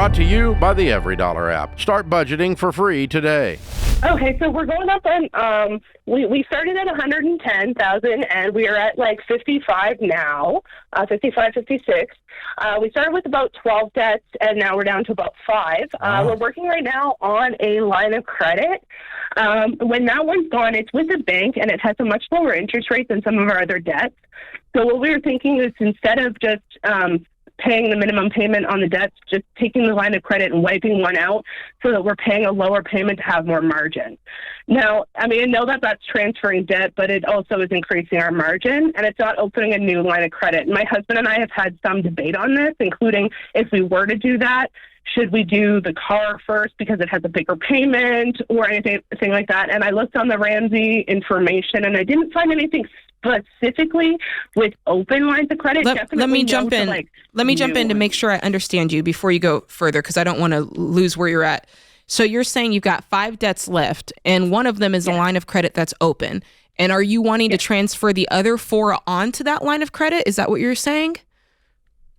Brought to you by the Every Dollar app. Start budgeting for free today. Okay, so we're going up on, we started at 110,000 and we are at like 55 now, 55, 56. We started with about 12 debts and now we're down to about 5. We're working right now on a line of credit. When that one's gone, it's with the bank and it has a much lower interest rate than some of our other debts. So what we were thinking is instead of just paying the minimum payment on the debts, just taking the line of credit and wiping one out so that we're paying a lower payment to have more margin. Now, I mean, I know that that's transferring debt, but it also is increasing our margin, and it's not opening a new line of credit. My husband and I have had some debate on this, including if we were to do that, should we do the car first because it has a bigger payment or anything like that? And I looked on the Ramsey information, and I didn't find anything specifically with open lines of credit. Let me jump in. Let me jump in to make sure I understand you before you go further, because I don't want to lose where you're at. So you're saying you've got 5 debts left, and one of them is a line of credit that's open. And are you wanting to transfer the other 4 onto that line of credit? Is that what you're saying?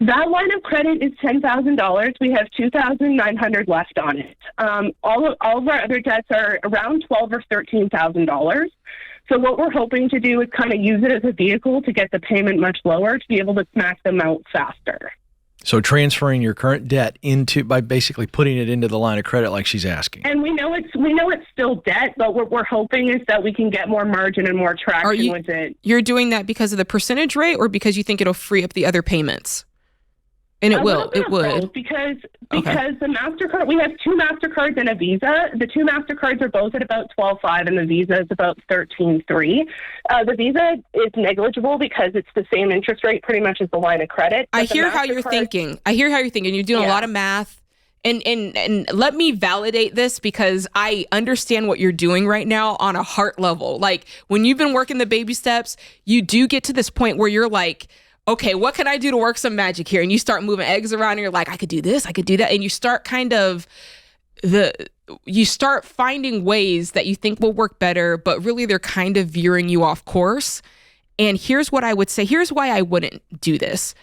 That line of credit is $10,000. We have $2,900 left on it. All of our other debts are around $12,000 or $13,000. So what we're hoping to do is kind of use it as a vehicle to get the payment much lower to be able to smack them out faster. So transferring your current debt by basically putting it into the line of credit like she's asking. And we know it's still debt, but what we're hoping is that we can get more margin and more traction with it. You're doing that because of the percentage rate or because you think it'll free up the other payments? And it would. Because the MasterCard, we have 2 MasterCards and a Visa. The 2 MasterCards are both at about 12.5 and the Visa is about 13.3. The Visa is negligible because it's the same interest rate pretty much as the line of credit. I hear how you're thinking. You're doing a lot of math. And let me validate this because I understand what you're doing right now on a heart level. Like when you've been working the baby steps, you do get to this point where you're like, okay, what can I do to work some magic here? And you start moving eggs around and you're like, I could do this, I could do that. And you start you start finding ways that you think will work better, but really they're kind of veering you off course. And here's what I would say. Here's why I wouldn't do this.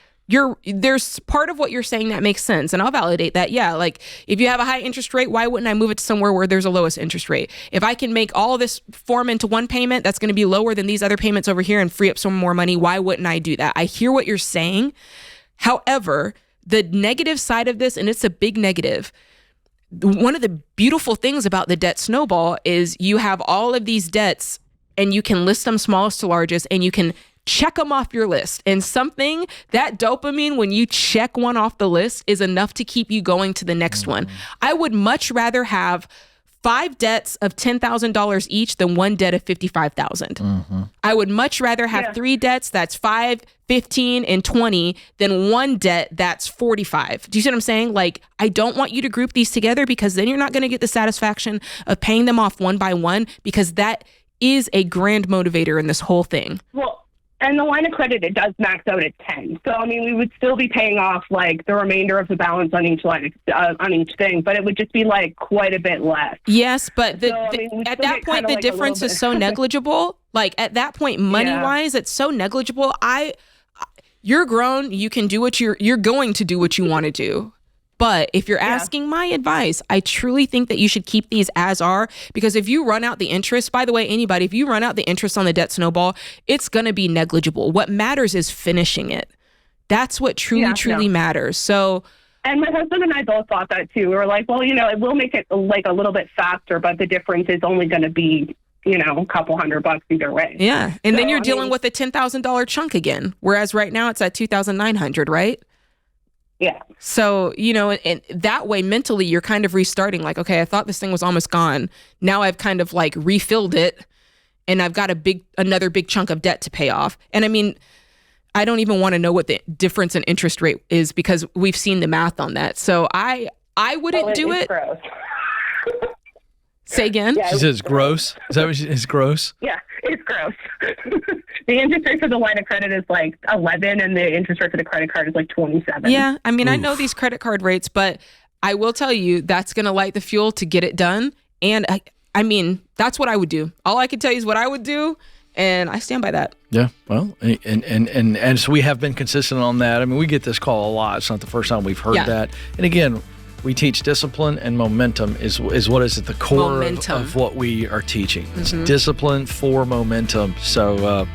There's part of what you're saying that makes sense, and I'll validate that. Yeah, like if you have a high interest rate, why wouldn't I move it to somewhere where there's a lowest interest rate? If I can make all this form into one payment that's going to be lower than these other payments over here and free up some more money, why wouldn't I do that? I hear what you're saying. However, the negative side of this, and it's a big negative, one of the beautiful things about the debt snowball is you have all of these debts and you can list them smallest to largest and you can check them off your list. And that dopamine, when you check one off the list, is enough to keep you going to the next one. I would much rather have 5 debts of $10,000 each than 1 debt of $55,000. I would much rather have 3 debts that's 5, 15, and 20 than 1 debt that's 45. Do you see what I'm saying? Like, I don't want you to group these together because then you're not going to get the satisfaction of paying them off one by one, because that is a grand motivator in this whole thing. Well, and the line of credit, it does max out at 10. So, I mean, we would still be paying off like the remainder of the balance on each line, on each thing, but it would just be like quite a bit less. Yes, but at that point, the difference is so negligible. Like at that point, money-wise, it's so negligible. You're grown. You can do you're going to do what you want to do. But if you're asking my advice, I truly think that you should keep these as are, because if you run out the interest, by the way, anybody, if you run out the interest on the debt snowball, it's going to be negligible. What matters is finishing it. That's what truly matters. So, and my husband and I both thought that too. We were like, well, it will make it like a little bit faster, but the difference is only going to be, a couple $100 either way. Yeah. And then you're dealing with a $10,000 chunk again, whereas right now it's at $2,900, right? Yeah. So, and that way mentally you're kind of restarting like, okay, I thought this thing was almost gone. Now I've kind of like refilled it and I've got another big chunk of debt to pay off. And I mean, I don't even want to know what the difference in interest rate is because we've seen the math on that. So I wouldn't do it. Gross. Say again? She says gross. Is that what it's gross? Yeah, it's gross. The interest rate for the line of credit is like 11 and the interest rate for the credit card is like 27. Yeah, I mean, I know these credit card rates, but I will tell you that's going to light the fuel to get it done. And I mean, that's what I would do. All I can tell you is what I would do. And I stand by that. Yeah, well, and so we have been consistent on that. I mean, we get this call a lot. It's not the first time we've heard that. And again, We teach discipline and momentum is what is at the core of what we are teaching. It's discipline for momentum. So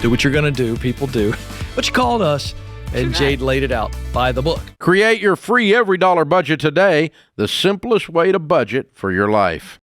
do what you're going to do. People do. But you called us, and Jade laid it out by the book. Create your free every dollar budget today, the simplest way to budget for your life.